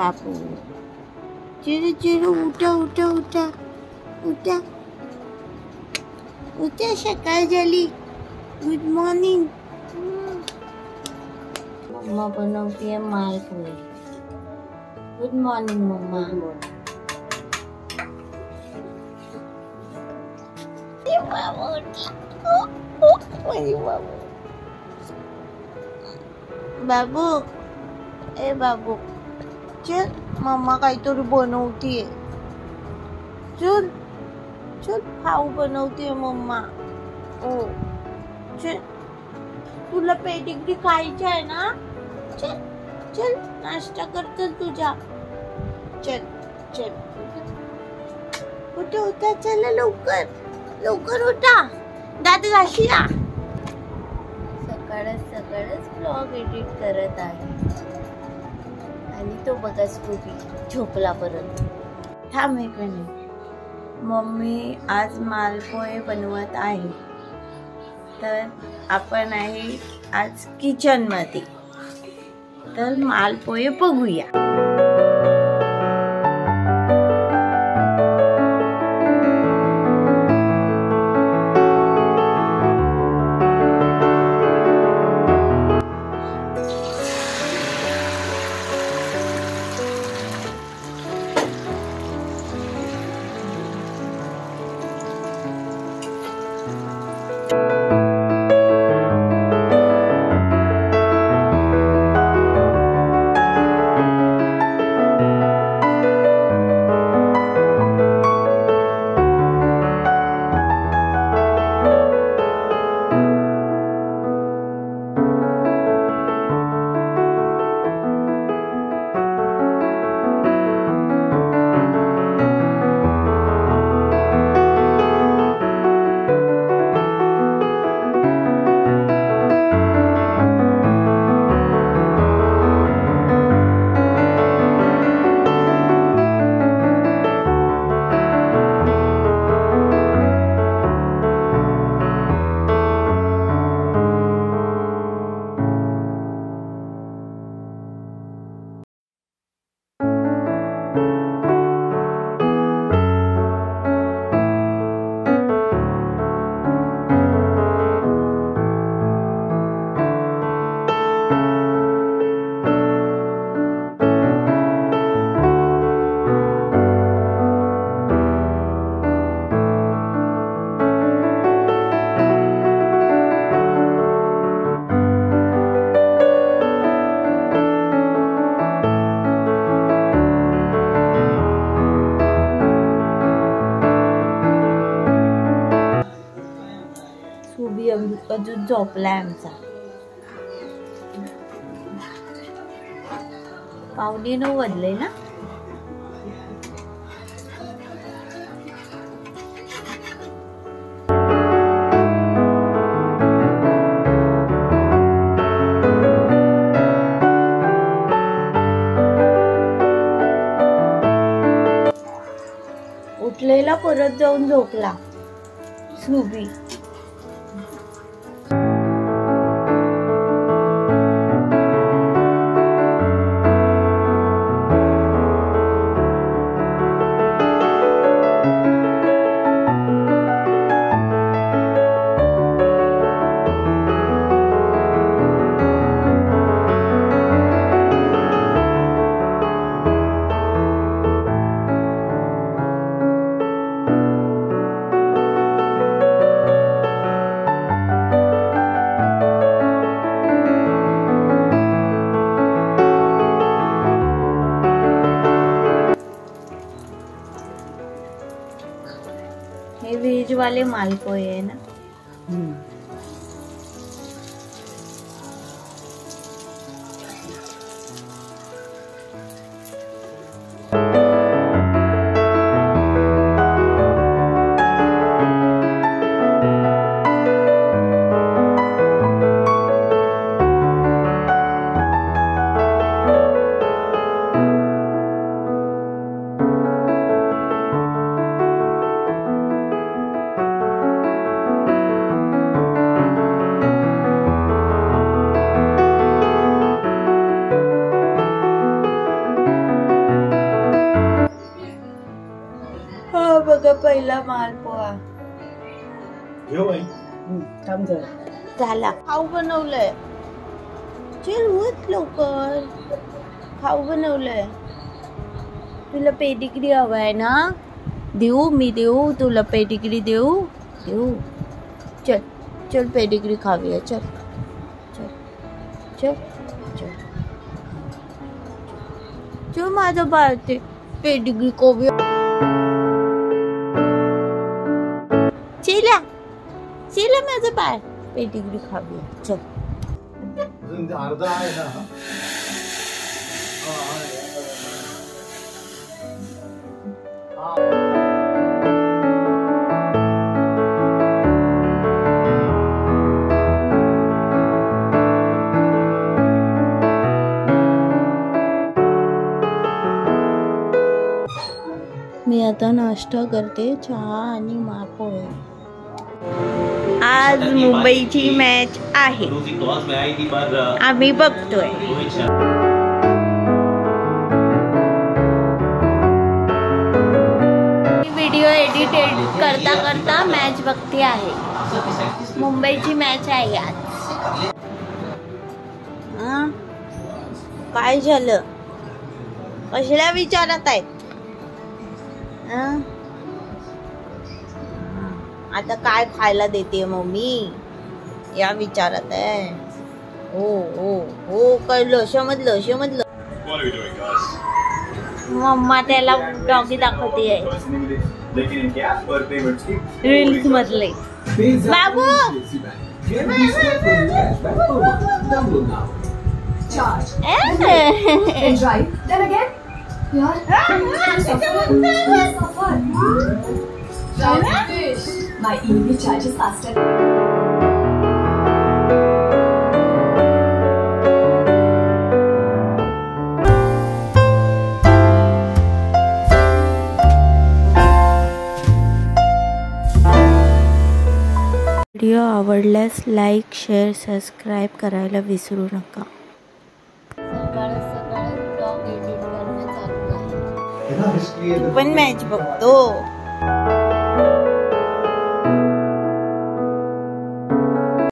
बाबू, चिरू चिरू उठा उठा उठा उठा उठा, सकाळ झाली. Good morning. मम्मा बनवतीये मालपुरी. Good morning mamma. बाबू, ए बाबू, चल मम्मा काहीतरी बनवतीये. चल चल, खाऊ बनवतीये मम्मा. ओ चल, तुला पेडिग्री खायची आहे ना? चल चल, नाश्ता करतो तुझा. चल चल, उठा उठा, चला लवकर लवकर उठा, दात घाशीला. सकाळच ब्लॉग एडिट करत आहे आणि तो बघा स्कूबी झोपला परत. थांब एक मिनिट. मम्मी आज मालपोहे बनवत आहे, तर आपण आहे आज किचन मध्ये. तर मालपोहे बघूया. अजून झोपलाय आमचा. 9:15 वाजले ना. उठलेला परत जाऊन झोपला सुबी. हे व्हेज वाले मालपोहे आहे ना. पहिला मालपोहा झाला. खाऊ बनवलंय. चल उठ लवकर. खाऊ बनवलंय. तुला पेडिग्री हवाय ना? देऊ मी देऊ तुला पेडिग्री देऊ देऊ. चल चल पेडिग्री खाऊया. चल चल चल चल चल माझं बाळ ते पेडिग्री खाऊया. चिला चिला माझं बाळ पेडिग्री खाऊया. चल अर्धा आहे ना. मी आता नाश्ता करते. चहा आणि मापोहे. आज मुंबईची मॅच आहे. आम्ही बघतोय. व्हिडिओ एडिट करता करता मॅच बघते आहे. मुंबईची मॅच आहे आज. काय झालं? कशाला विचारत आहेत? आता काय खायला देते मम्मी या विचारत आहे. हो हो हो कळलं. समजलं समजलं. मम्मा त्याला डॉगी दाखवते रील्स मधले. बाबू My EMI charges faster. Video आवडल्यास लाईक शेअर सबस्क्राईब करायला विसरू नका. सकाळ सकाळ ब्लॉग एडिट करणं चालू आहे. पण मॅच बघतो.